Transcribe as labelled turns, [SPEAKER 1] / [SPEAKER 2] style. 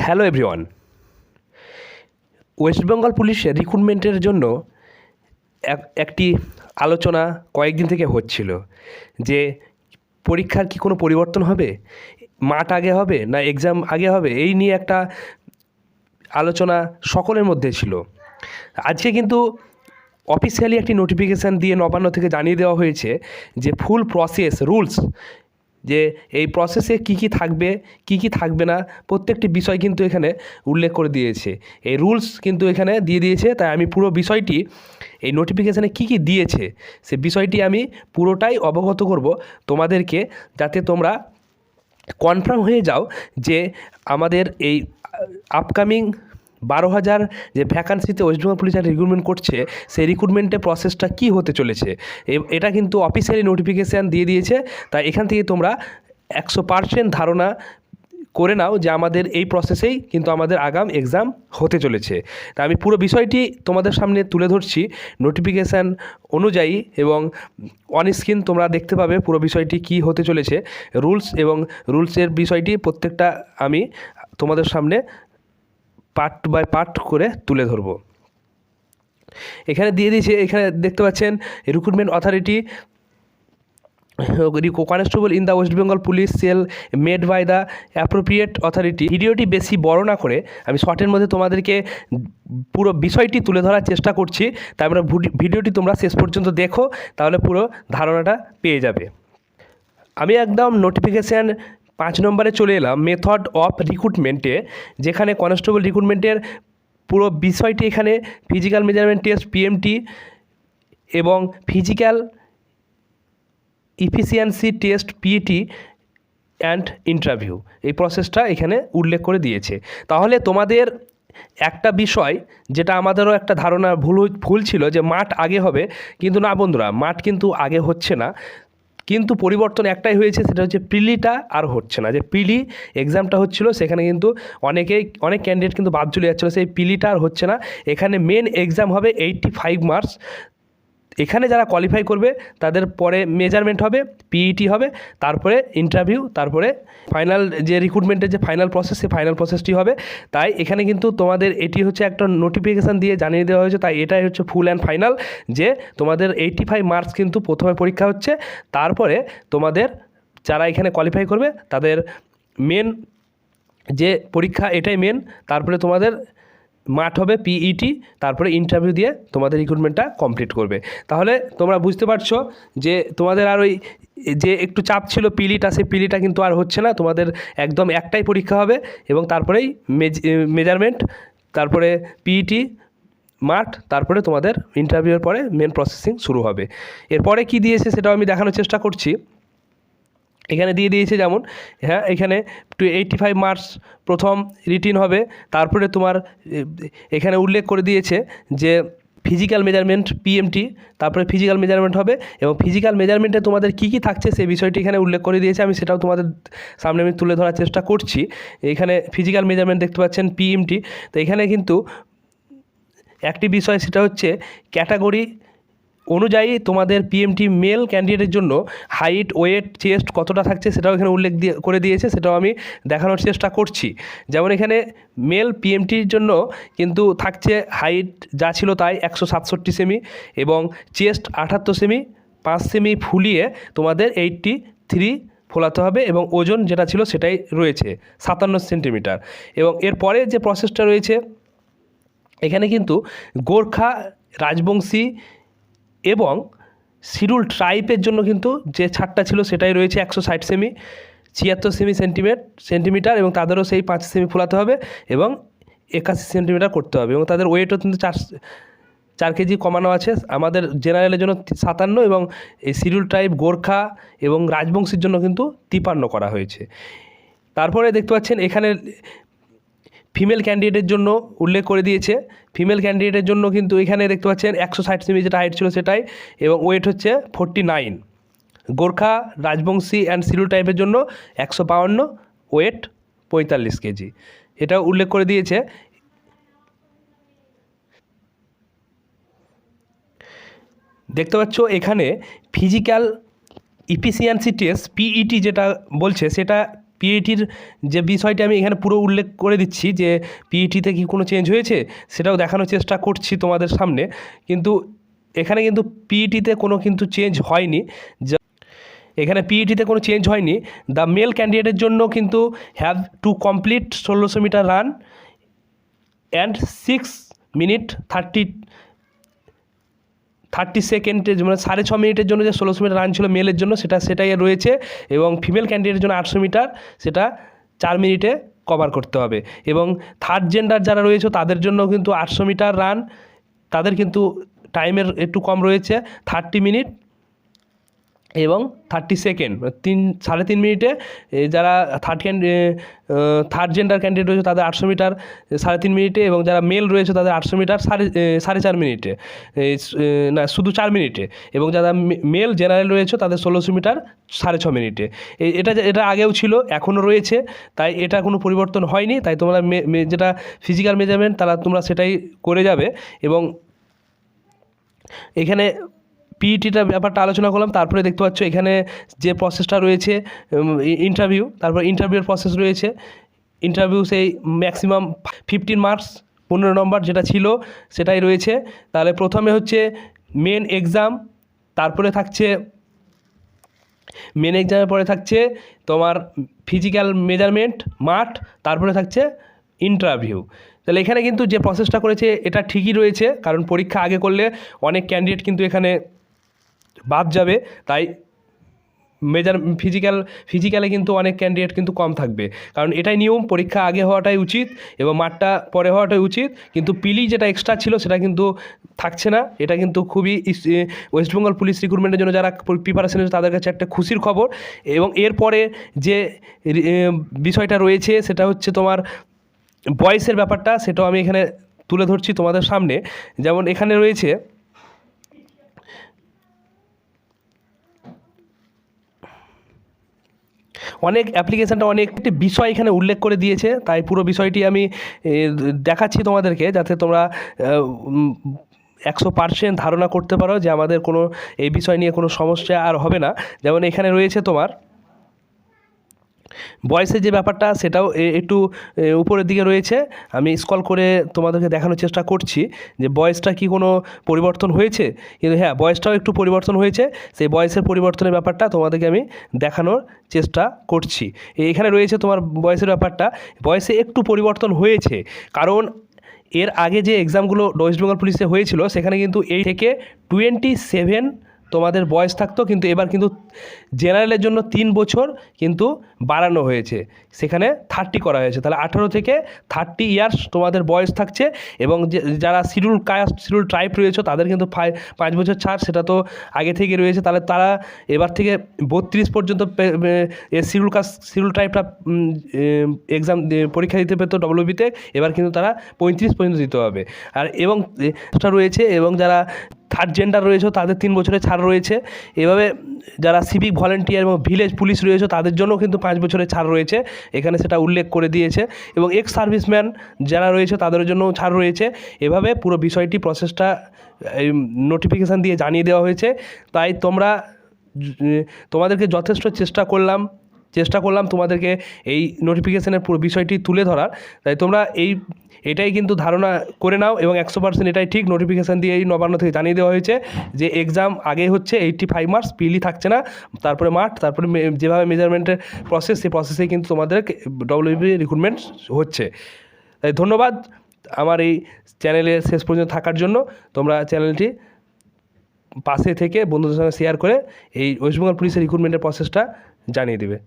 [SPEAKER 1] Hello everyone. West Bengal পুলিশের রিক্রুটমেন্টের জন্য একটি আলোচনা কয়েকদিন থেকে হচ্ছিল যে পরীক্ষার কি কোনো পরিবর্তন হবে, মাঠ আগে হবে না এক্সাম আগে হবে, এই নিয়ে একটা আলোচনা সকলের মধ্যে ছিল। আজকে কিন্তু অফিসিয়ালি একটি নোটিফিকেশান দিয়ে নবান্ন থেকে জানিয়ে দেওয়া হয়েছে যে ফুল প্রসেস রুলস, যে এই প্রসেসে কী কী থাকবে কী কী থাকবে না প্রত্যেকটি বিষয় কিন্তু এখানে উল্লেখ করে দিয়েছে। এই রুলস কিন্তু এখানে দিয়ে দিয়েছে, তাই আমি পুরো বিষয়টি এই নোটিফিকেশানে কী কী দিয়েছে সে বিষয়টি আমি পুরোটাই অবগত করব তোমাদেরকে, যাতে তোমরা কনফার্ম হয়ে যাও যে আমাদের এই আপকামিং 12,000 যে ভ্যাকান্সিতে ওয়েস্ট বেঙ্গল পুলিশ রিক্রুটমেন্ট করছে সেই রিক্রুটমেন্টের প্রসেসটা কী হতে চলেছে এটা কিন্তু অফিসিয়ালি নোটিফিকেশান দিয়ে দিয়েছে। তাই এখান থেকে তোমরা 100% ধারণা করে নাও যে আমাদের এই প্রসেসেই কিন্তু আমাদের আগাম এক্সাম হতে চলেছে। তা আমি পুরো বিষয়টি তোমাদের সামনে তুলে ধরছি নোটিফিকেশান অনুযায়ী, এবং অন স্ক্রিন তোমরা দেখতে পাবে পুরো বিষয়টি কী হতে চলেছে। রুলস এবং রুলসের বিষয়টি প্রত্যেকটা আমি তোমাদের সামনে পার্ট বাই পার্ট করে তুলে ধরব। এখানে দিয়ে দিয়েছে, এখানে দেখতে পাচ্ছেন recruitment authority constable in the West Bengal police cell made by the appropriate authority. ভিডিওটি বেশি বড় না করে আমি শর্টের মধ্যে তোমাদেরকে পুরো বিষয়টি তুলে ধরার চেষ্টা করছি, তাই আমরা ভিডিওটি তোমরা শেষ পর্যন্ত দেখো, তাহলে পুরো ধারণাটা পেয়ে যাবে। আমি একদম নোটিফিকেশান 5 নম্বরে চলে এলাম, মেথড অফ রিক্রুটমেন্টে, যেখানে কনস্টেবল রিক্রুটমেন্টের পুরো বিষয়টি এখানে ফিজিক্যাল মেজারমেন্ট টেস্ট পিএমটি এবং physical efficiency test PET and interview, এই প্রসেসটা এখানে উল্লেখ করে দিয়েছে। তাহলে তোমাদের একটা বিষয় যেটা আমাদেরও একটা ধারণা ভুল ছিল যে মাঠ আগে হবে, কিন্তু না বন্ধুরা, মাঠ কিন্তু আগে হচ্ছে না, কিন্তু পরিবর্তন একটাই হয়েছে, সেটা হচ্ছে প্রিলিটা আর হচ্ছে না। যে প্রিলি এক্সামটা হচ্ছিল সেখানে কিন্তু অনেক ক্যান্ডিডেট কিন্তু বাদ চলে যাচ্ছিলো, সেই প্রিলিটা আর হচ্ছে না। এখানে মেন এক্সাম হবে 85 মার্কস। এখানে যারা কোয়ালিফাই করবে তাদের পরে মেজারমেন্ট হবে, পিইটি হবে, তারপরে ইন্টারভিউ, তারপরে ফাইনাল যে রিক্রুটমেন্টের যে ফাইনাল প্রসেস, সেই ফাইনাল প্রসেসটি হবে। তাই এখানে কিন্তু তোমাদের এটি হচ্ছে একটা নোটিফিকেশান দিয়ে জানিয়ে দেওয়া হয়েছে, তাই এটাই হচ্ছে ফুল অ্যান্ড ফাইনাল, যে তোমাদের 85 মার্কস কিন্তু প্রথমে পরীক্ষা হচ্ছে, তারপরে তোমাদের যারা এখানে কোয়ালিফাই করবে তাদের মেন যে পরীক্ষা এটাই মেন, তারপরে তোমাদের মাঠ হবে পিইটি, তারপরে ইন্টারভিউ দিয়ে তোমাদের রিক্রুটমেন্টটা কমপ্লিট করবে। তাহলে তোমরা বুঝতে পারছো যে তোমাদের আর ওই যে একটু চাপ ছিল পিলিটা, সেই পিলিটা কিন্তু আর হচ্ছে না। তোমাদের একদম একটাই পরীক্ষা হবে এবং তারপরেই মেজারমেন্ট, তারপরে পিইটি, মাঠ, তারপরে তোমাদের ইন্টারভিউয়ের পরে মেন প্রসেসিং শুরু হবে। এরপরে কি দিয়েছে সেটাও আমি দেখানোর চেষ্টা করছি। এখানে দিয়ে দিয়েছে যেমন, হ্যাঁ, এখানে 85 মার্কস প্রথম রিটিন হবে, তারপরে তোমার এখানে উল্লেখ করে দিয়েছে যে ফিজিক্যাল মেজারমেন্ট পিএমটি, তারপরে ফিজিক্যাল মেজারমেন্ট হবে, এবং ফিজিক্যাল মেজারমেন্টে তোমাদের কী কী থাকছে সেই বিষয়টি এখানে উল্লেখ করে দিয়েছে। আমি সেটাও তোমাদের সামনে আমি তুলে ধরার চেষ্টা করছি। এখানে ফিজিক্যাল মেজারমেন্ট দেখতে পাচ্ছেন পিএমটি, তো এখানে কিন্তু একটি বিষয় সেটা হচ্ছে ক্যাটাগরি অনুযায়ী তোমাদের পিএমটি মেল ক্যান্ডিডেটের জন্য হাইট, ওয়েট, চেস্ট কতটা থাকছে সেটাও এখানে উল্লেখ করে দিয়েছে, সেটাও আমি দেখানোর চেষ্টা করছি। যেমন এখানে মেল পিএমটির জন্য কিন্তু থাকছে হাইট যা ছিল তাই 167 সেমি, এবং চেস্ট 78 সেমি, 5 সেমি ফুলিয়ে তোমাদের 83 ফোলাতে হবে, এবং ওজন যেটা ছিল সেটাই রয়েছে 57 সেন্টিমিটার। এবং এরপরে যে প্রসেসটা রয়েছে এখানে কিন্তু গোর্খা, রাজবংশী এবং শিডিউল ট্রাইবের জন্য কিন্তু যে ছাড়টা ছিল সেটাই রয়েছে 160 সেমি, 76 সেন্টিমিটার, এবং তাদেরও সেই 5 সেমি ফোলাতে হবে এবং 81 সেন্টিমিটার করতে হবে, এবং তাদের ওয়েটও কিন্তু 4 কেজি কমানো আছে। আমাদের জেনারেলের জন্য 57, এবং এই শিডিউল ট্রাইব, গোর্খা এবং রাজবংশীর জন্য কিন্তু 53 করা হয়েছে। তারপরে দেখতে পাচ্ছেন এখানে ফিমেল ক্যান্ডিডেটের জন্য উল্লেখ করে দিয়েছে। ফিমেল ক্যান্ডিডেটের জন্য কিন্তু এখানে দেখতে পাচ্ছেন 160 সেমি যেটা হাইট ছিল সেটাই, এবং ওয়েট হচ্ছে 49। গোর্খা, রাজবংশী অ্যান্ড শিডিউল টাইপের জন্য 152, ওয়েট 45 কেজি, এটা উল্লেখ করে দিয়েছে। দেখতে পাচ্ছ এখানে ফিজিক্যাল ইফিসিয়েন্সি টেস্ট পিইটি যেটা বলছে সেটা পিইটির যে বিষয়টি আমি এখানে পুরো উল্লেখ করে দিচ্ছি যে পিইটিতে কি কোনো চেঞ্জ হয়েছে সেটাও দেখানোর চেষ্টা করছি তোমাদের সামনে, কিন্তু এখানে কিন্তু পিইটিতে কোনো কিন্তু চেঞ্জ হয়নি। এখানে পিইটিতে কোনো চেঞ্জ হয়নি। দ্য মেল ক্যান্ডিডেটের জন্য কিন্তু have to complete 1600 metre run and 6 minute 30 সেকেন্ডে, মানে 6.5 মিনিটের জন্য যে 1600 মিটার রান ছিল মেলের জন্য সেটাই রয়েছে, এবং ফিমেল ক্যান্ডিডেটের জন্য 800 মিটার সেটা 4 মিনিটে কভার করতে হবে। এবং থার্ড জেন্ডার যারা রয়েছে তাদের জন্য কিন্তু 800 মিটার রান, তাদের কিন্তু টাইমের একটু কম রয়েছে, 30 মিনিট এবং 30 সেকেন্ড, 3.5 মিনিটে। যারা থার্ড জেন্ডার ক্যান্ডিডেট রয়েছে তাদের 800 মিটার 3.5 মিনিটে, এবং যারা মেল রয়েছে তাদের 800 মিটার 4.5 মিনিটে, না শুধু 4 মিনিটে, এবং যারা মেল জেনারেল রয়েছে তাদের 1600 মিটার 6.5 মিনিটে। এটা আগেও ছিল, এখনও রয়েছে, তাই এটা কোনো পরিবর্তন হয়নি। তাই তোমরা যেটা ফিজিক্যাল মেজারমেন্ট তোমরা সেটাই করে যাবে। এবং এখানে পিইটিটা ব্যাপারটা আলোচনা করলাম। তারপরে দেখতে পাচ্ছ এখানে যে প্রসেসটা রয়েছে ইন্টারভিউ, তারপর ইন্টারভিউর প্রসেস রয়েছে। ইন্টারভিউ সেই ম্যাক্সিমাম 15 মার্কস 15 নম্বর যেটা ছিল সেটাই রয়েছে। তাহলে প্রথমে হচ্ছে মেন এক্সাম, তারপরে থাকছে মেন এক্সামের পরে থাকছে তোমার ফিজিক্যাল মেজারমেন্ট মাঠ, তারপরে থাকছে ইন্টারভিউ। তাহলে এখানে কিন্তু যে প্রসেসটা করেছে এটা ঠিকই রয়েছে, কারণ পরীক্ষা আগে করলে অনেক ক্যান্ডিডেট কিন্তু এখানে বাদ যাবে, তাই ফিজিক্যালে কিন্তু অনেক ক্যান্ডিডেট কিন্তু কম থাকবে, কারণ এটাই নিয়ম, পরীক্ষা আগে হওয়াটাই উচিত এবং মাঠটা পরে হওয়াটাই উচিত। কিন্তু পিলি যেটা এক্সট্রা ছিল সেটা কিন্তু থাকছে না। এটা কিন্তু খুবই ওয়েস্ট বেঙ্গল পুলিশ রিক্রুটমেন্টের জন্য যারা প্রিপারেশন হচ্ছে তাদের কাছে একটা খুশির খবর। এবং এরপরে যে বিষয়টা রয়েছে সেটা হচ্ছে তোমার বয়সের ব্যাপারটা, সেটাও আমি এখানে তুলে ধরছি তোমাদের সামনে। যেমন এখানে রয়েছে অনেক অ্যাপ্লিকেশানটা অনেকটি বিষয় এখানে উল্লেখ করে দিয়েছে, তাই পুরো বিষয়টি আমি দেখাচ্ছি তোমাদেরকে, যাতে তোমরা 100% ধারণা করতে পারো যে আমাদের কোনো এই বিষয় নিয়ে কোনো সমস্যা আর হবে না। যেমন এখানে রয়েছে তোমার বয়সের যে ব্যাপারটা, সেটাও একটু উপরের দিকে রয়েছে। আমি স্ক্রল করে তোমাদেরকে দেখানোর চেষ্টা করছি যে বয়সটা কি কোনো পরিবর্তন হয়েছে, কিন্তু হ্যাঁ বয়সটাও একটু পরিবর্তন হয়েছে। সেই বয়সের পরিবর্তনের ব্যাপারটা তোমাদেরকে আমি দেখানোর চেষ্টা করছি। এখানে রয়েছে তোমার বয়সের ব্যাপারটা, বয়সে একটু পরিবর্তন হয়েছে, কারণ এর আগে যে এক্সামগুলো ওয়েস্ট বেঙ্গল পুলিশে হয়েছিল সেখানে কিন্তু 8 থেকে 27 তোমাদের বয়স থাকতো, কিন্তু এবার কিন্তু জেনারেলের জন্য 3 বছর কিন্তু বাড়ানো হয়েছে, সেখানে 30 করা হয়েছে। তাহলে 18 থেকে 30 ইয়ার্স তোমাদের বয়স থাকছে। এবং যারা শিডিউল কাস্ট শিডিউল ট্রাইব রয়েছে তাদের কিন্তু 5 বছর ছাড়, সেটা তো আগে থেকে রয়েছে। তাহলে তারা এবার থেকে 32 পর্যন্ত শিডিউল ট্রাইবটা এক্সাম পরীক্ষা দিতে পেতো ডব্লিউবিতে, এবার কিন্তু তারা 35 পর্যন্ত দিতে হবে। আর এবং রয়েছে, এবং যারা থার্ড জেন্ডার রয়েছে তাদের 3 বছরের ছাড় রয়েছে। এভাবে যারা সিভিক ভলেন্টিয়ার এবং ভিলেজ পুলিশ রয়েছে তাদের জন্য কিন্তু 5 বছরের ছাড় রয়েছে, এখানে সেটা উল্লেখ করে দিয়েছে। এবং এক্স সার্ভিসম্যান যারা রয়েছে তাদের জন্য ছাড় রয়েছে। এভাবে পুরো বিষয়টি প্রসেসটা নোটিফিকেশান দিয়ে জানিয়ে দেওয়া হয়েছে। তাই তোমাদেরকে যথেষ্ট চেষ্টা করলাম তোমাদেরকে এই নোটিফিকেশানের পুরো বিষয়টি তুলে ধরার। তাই তোমরা এটাই কিন্তু ধারণা করে নাও, এবং 100% এটাই ঠিক। নোটিফিকেশান দিয়ে এই নবান্ন থেকে জানিয়ে দেওয়া হয়েছে যে এক্সাম আগে হচ্ছে 85 মার্কস, পিলি থাকছে না, তারপরে মাঠ, তারপরে যেভাবে মেজারমেন্টের প্রসেস, সেই প্রসেসেই কিন্তু তোমাদের ডব্লিউবি রিক্রুটমেন্ট হচ্ছে। তাই ধন্যবাদ আমার এই চ্যানেলে শেষ পর্যন্ত থাকার জন্য। তোমরা চ্যানেলটি পাশে থেকে বন্ধুদের সঙ্গে শেয়ার করে এই ওয়েস্ট বেঙ্গল পুলিশের রিক্রুটমেন্টের প্রসেসটা জানিয়ে দেবে।